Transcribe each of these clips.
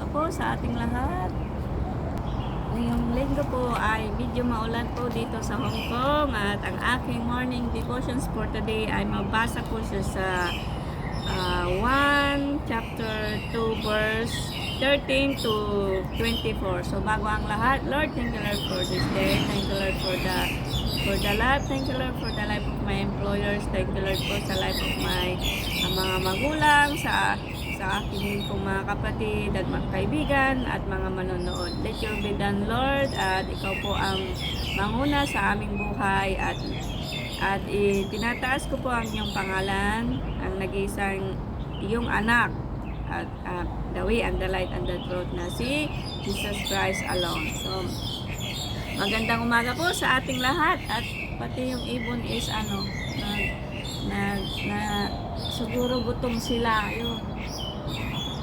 po sa ating lahat. Ngayong linggo po ay medyo maulan po dito sa Hong Kong at ang aking morning devotions for today ay mabasa po siya sa 1 chapter 2 verse 13 to 24. So bago ang lahat, Lord, thank you Lord for this day. Thank you Lord for the life. Thank you Lord for the life of my employers. Thank you Lord for the life of my mga magulang, sa aking pong mga kapatid at mga kaibigan at mga manonood. Let your be done, Lord, at ikaw po ang manguna sa aming buhay at tinataas ko po ang iyong pangalan, ang nag-iisang iyong anak at the way and the light and the truth na si Jesus Christ alone. So, magandang umaga po sa ating lahat at pati yung ibon is siguro gutom sila. Yun.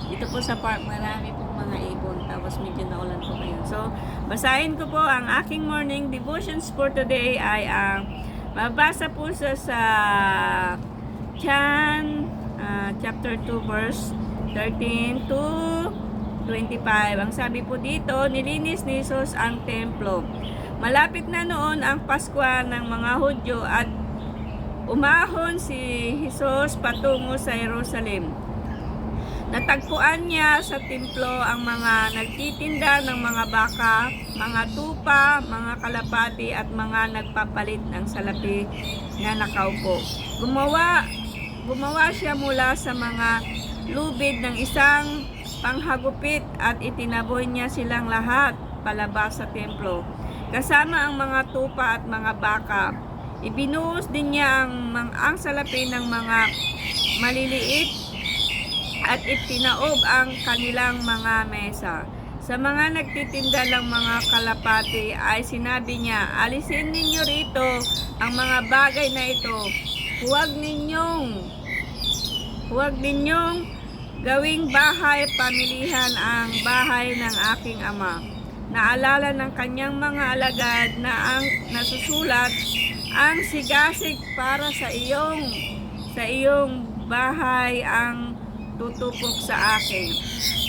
Dito po sa park, marami pong mga ibon. Tapos medyo naulan po ngayon. So, basahin ko po ang aking morning devotions for today ay mabasa po sa John chapter 2 verse 13 to 25. Ang sabi po dito, nilinis ni Jesus ang templo. Malapit na noon ang Pasko ng mga Hudyo at umahon si Jesus patungo sa Jerusalem. Natagpuan niya sa templo ang mga nagtitinda ng mga baka, mga tupa, mga kalapati at mga nagpapalit ng salapi na nakaupo. Gumawa siya mula sa mga lubid ng isang panghagupit at itinaboy niya silang lahat palabas sa templo. Kasama ang mga tupa at mga baka. Ibinuhos din niya ang salapi ng mga maliliit at itinaob ang kanilang mga mesa. Sa mga nagtitinda ng mga kalapati ay sinabi niya, alisin ninyo rito ang mga bagay na ito. Huwag ninyong gawing bahay pamilihan ang bahay ng aking ama. Naalala ng kanyang mga alagad na ang nasusulat, ang sigasig para sa iyong bahay ang tutupok sa akin.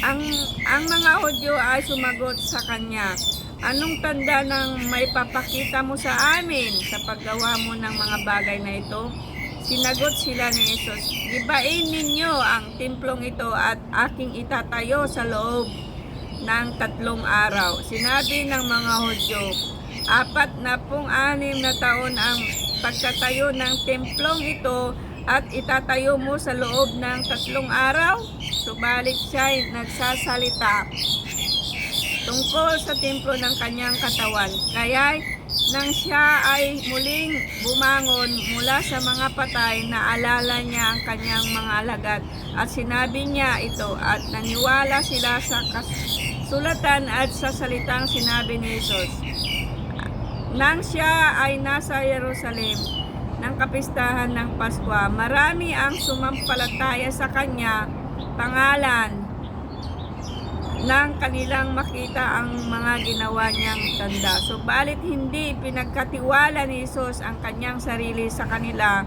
Ang mga Hudyo ay sumagot sa kanya, anong tanda ng may papakita mo sa amin sa paggawa mo ng mga bagay na ito? Sinagot sila ni Jesus, gibain ninyo ang templong ito at aking itatayo sa loob ng 3 araw. Sinabi ng mga Hudyo, 46 na taon ang pagtatayo ng templong ito at itatayo mo sa loob ng 3 araw? Subalit siya'y nagsasalita tungkol sa templo ng kanyang katawan. Kaya nang siya ay muling bumangon mula sa mga patay, naalala niya ang kanyang mga alagad at sinabi niya ito at naniwala sila sa kasulatan at sa salitang sinabi ni Jesus. Nang siya ay nasa Jerusalem ng kapistahan ng Pasko, marami ang sumampalataya sa kanya pangalan nang kanilang makita ang mga ginawa niyang tanda. Subalit hindi pinagkatiwala ni Jesus ang kanyang sarili sa kanila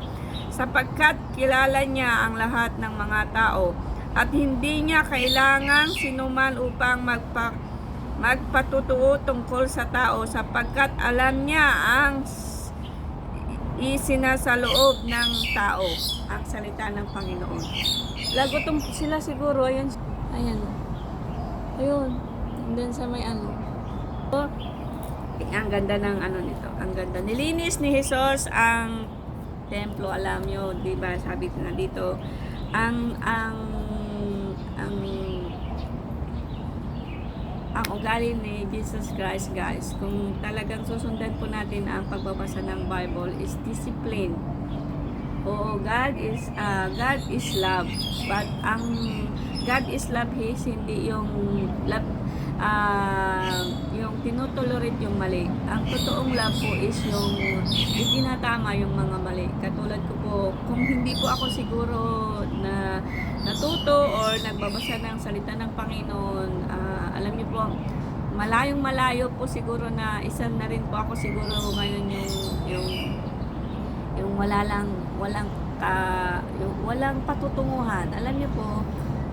sapagkat kilala niya ang lahat ng mga tao at hindi niya kailangang sinuman upang magpatutuo tungkol sa tao sapagkat alam niya ang isinasaloob ng tao. Ang salita ng Panginoon. Lagutong sila siguro. Ayan. Ayun. Doon sa may ang ganda ng nito. Ang ganda. Nilinis ni Jesus ang templo. Alam nyo, di ba? Sabi na dito, ang ugali ni Jesus Christ, guys, kung talagang susundan po natin ang pagbabasa ng Bible, is discipline. Oo, God is love, but ang God is love, hindi yung love, yung tinutolerate yung mali. Ang totoong love po is yung itinatama yung mga mali. Katulad ko po, kung hindi po ako siguro na natuto or nagbabasa ng salita ng Panginoon, alam niyo po, malayong malayo po siguro na isa na rin po ako siguro ngayon yung walang patutunguhan. Alam niyo po,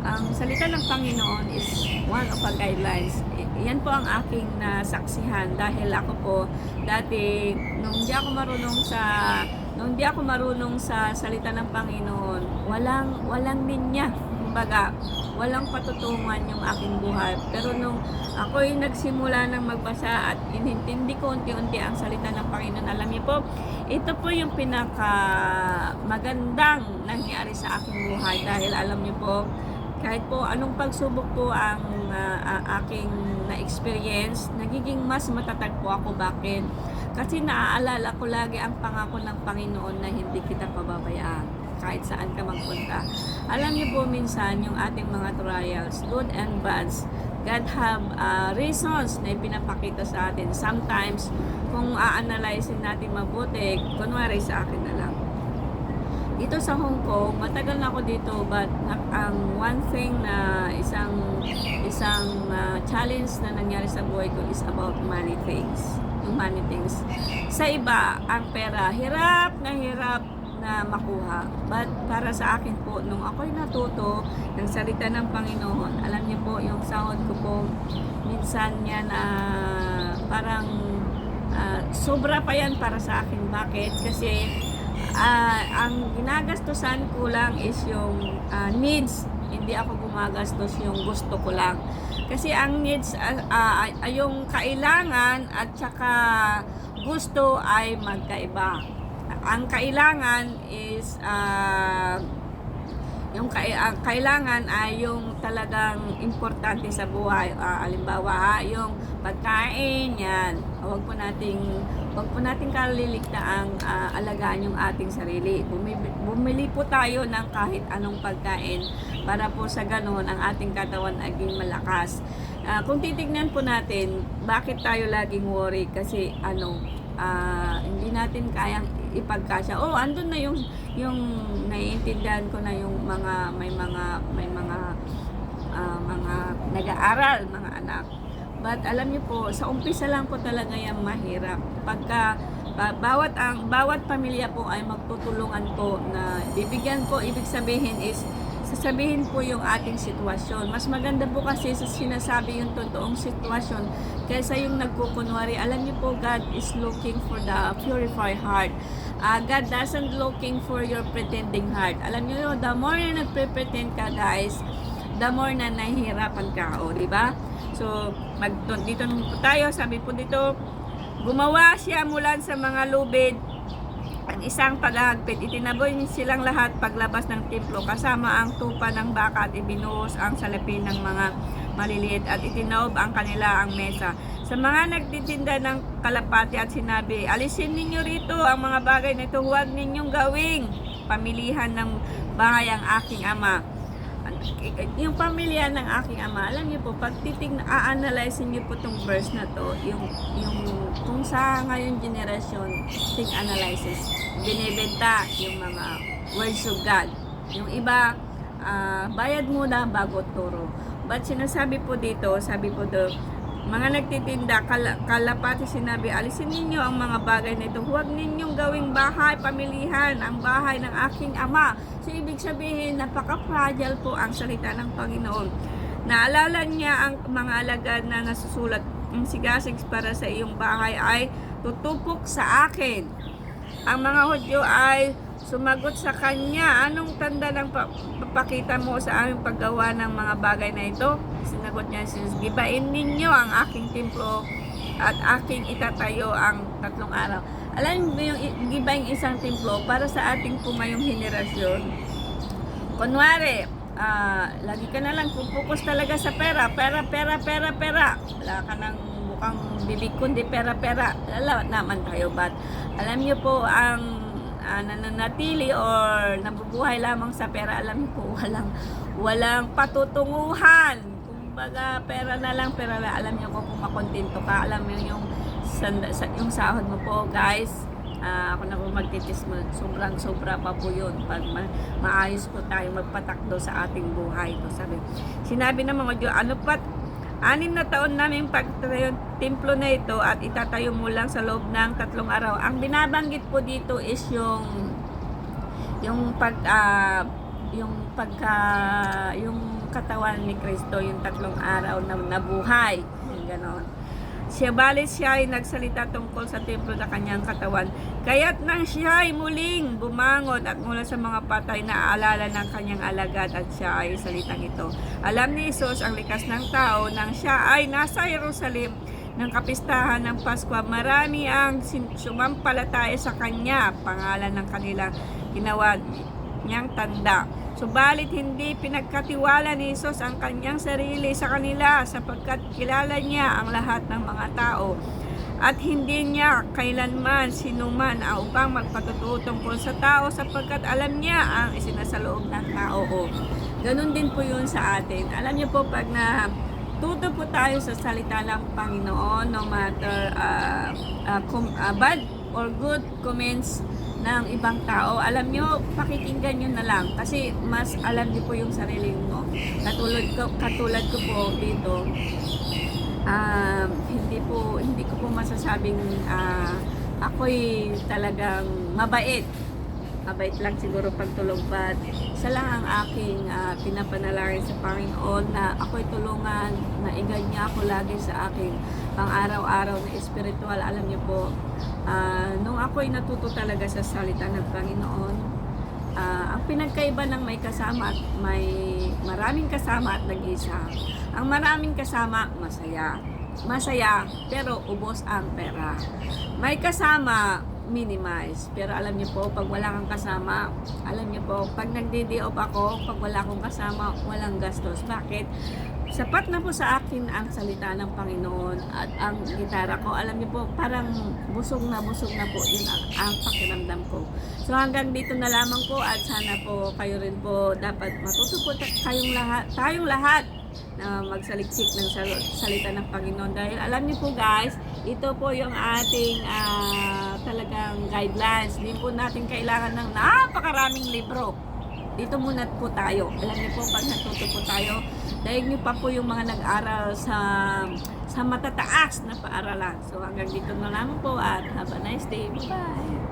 ang salita ng Panginoon is one of the guidelines. Yan po ang aking nasaksihan dahil ako po dati nung di ako marunong sa salita ng Panginoon, walang linya. Kumbaga, walang patutungan yung aking buhay. Pero nung ako'y nagsimula ng magbasa at inintindi ko unti-unti ang salita ng Panginoon, alam niyo po, ito po yung pinaka magandang nangyari sa aking buhay dahil alam niyo po, kahit po anong pagsubok po ang aking na-experience, nagiging mas matatag po ako. Bakit? Kasi naaalala ko lagi ang pangako ng Panginoon na hindi kita pababayaan kahit saan ka magpunta. Alam niyo po minsan yung ating mga trials, good and bads, God have reasons na ipinapakita sa atin. Sometimes, kung a-analyzein natin mabuti, kunwari sa akin na lang. Dito sa Hong Kong, matagal na ako dito, but ang one thing na isang challenge na nangyari sa buhay ko is about money things. Yung money things. Sa iba, ang pera, hirap na makuha. But para sa akin po, nung ako'y natuto ng salita ng Panginoon, alam niyo po, yung sahod ko po, minsan yan parang sobra pa yan para sa akin. Bakit? Kasi ang ginagastusan ko lang is yung needs. Hindi ako gumagastos yung gusto ko lang. Kasi ang needs, yung kailangan at saka gusto ay magkaiba. Ang kailangan is kailangan ay yung talagang importante sa buhay. Halimbawa, yung pagkain, yan. Huwag po nating kaliligtaang alagaan yung ating sarili. Bumili po tayo ng kahit anong pagkain para po sa ganon ang ating katawan aging malakas. Kung titignan po natin, bakit tayo laging worry? Kasi hindi natin kayang ipagkasya. Andun na yung naiintindihan ko na yung may mga nag-aaral, mga anak. But alam niyo po, sa umpisa lang po talaga yan mahirap. Pagka bawat pamilya po ay magtutulungan po na bibigyan po, ibig sabihin is sasabihin po yung ating sitwasyon. Mas maganda po kasi sa sinasabi yung totoong sitwasyon kaysa yung nagkukunwari. Alam niyo po, God is looking for the purified heart. God doesn't looking for your pretending heart. Alam niyo, the more na nagpre-pretend ka, guys, the more na nahihirapan ka, di ba? So, dito po tayo, sabi po dito, gumawa siya mula sa mga lubid ang isang paghahagpit. Itinaboy silang lahat paglabas ng templo kasama ang tupa ng baka at ibinuhos ang salapin ng mga maliliit at itinaob ang kanila ang mesa. Sa mga nagtitinda ng kalapati at sinabi, alisin ninyo rito ang mga bagay na ito, huwag ninyong gawing pamilihan ng bahay ang aking ama. Yung pamilya ng aking ama, alam niyo po, pag a-analyze niyo po itong verse na to, yung kung sa ngayon generation, think analysis, binibenta yung mga words of God. Yung iba, bayad muna bago turo. But sinasabi po dito, sabi po doon, mga nagtitinda, kalapati sinabi, alisin ninyo ang mga bagay na ito. Huwag ninyong gawing bahay, pamilihan, ang bahay ng aking ama. So, ibig sabihin, napaka-fragile po ang salita ng Panginoon. Naalala niya ang mga alagad na nasusulat, ang sigasig para sa iyong bahay ay tutupok sa akin. Ang mga Hudyo ay sumagot sa kanya, anong tanda ng papakita mo sa aming paggawa ng mga bagay na ito? Sinagot niya, gibain ninyo ang aking templo at aking itatayo ang 3 araw. Alam mo yung gibain isang templo para sa ating po ngayong henerasyon. Kunwari, lagi ka na lang pupukus talaga sa pera. Wala ka nang mukhang bibig kundi pera. Lala naman tayo, but alam niyo po ang nananatili or nabubuhay lamang sa pera, alam niyo po, walang patutunguhan. Kumbaga, pera na lang. Alam niyo po kung makontento ka, alam niyo yung sahod mo po, guys. Ako na po magtitis mo, sobra pa po yun pag maayos po tayo magpatakdo sa ating buhay. Sinabi ng mga Diyos, 6 na taon namin pagtayo templo na ito at itatayo mo lang sa loob ng 3 araw. Ang binabanggit po dito is yung katawan ni Kristo, yung 3 araw na nabuhay. Yung ganon. Siya ay nagsalita tungkol sa templo na kanyang katawan. Kaya't nang siya ay muling bumangon at mula sa mga patay, naaalala ng kanyang alagad at siya ay salitang ito. Alam ni Jesus ang likas ng tao nang siya ay nasa Jerusalem ng kapistahan ng Pasko. Marami ang sumampalataya sa kanya, pangalan ng kanilang ginawa niyang tanda. Subalit hindi pinagkatiwala ni Jesus ang kanyang sarili sa kanila sapagkat kilala niya ang lahat ng mga tao at hindi niya kailanman sinuman upang magpatuturo tungkol sa tao sapagkat alam niya ang isinasaloob ng tao. Ganon din po yun sa atin. Alam niyo po, pag tuto po tayo sa salita ng Panginoon, no matter bad or good comments ng ibang tao, alam nyo, pakikinggan nyo na lang kasi mas alam nyo po yung sarili mo. Katulad ko po dito, hindi ko po masasabing ako'y talagang mabait lang siguro pagtulog, but isa lang ang aking pinapanalangin sa Panginoon na ako'y tulungan, na igad niya ako lagi sa aking pang araw-araw na espiritual. Alam niyo po, nung ako'y natuto talaga sa salita ng Panginoon, ang pinagkaiba ng may kasama at may maraming kasama at nag-isa, ang maraming kasama masaya pero ubos ang pera. May kasama, minimize. Pero alam niyo po, pag wala kang kasama, alam niyo po, pag nagdi-day off ako, pag wala akong kasama, walang gastos. Bakit? Sapat na po sa akin ang salita ng Panginoon at ang gitara ko. Alam niyo po, parang busog na po din ang pakiramdam ko. So hanggang dito na lamang po at sana po kayo rin po dapat matuto po tayong lahat na magsaliksik ng salita ng Panginoon. Dahil alam niyo po guys, ito po yung ating talagang guidelines. Hindi po natin kailangan ng napakaraming libro. Dito muna po tayo. Alam niyo po, pag natuto po tayo, dahil niyo pa po yung mga nag-aral sa matataas na paaralan. So hanggang dito na lamang po at have a nice day. Bye-bye!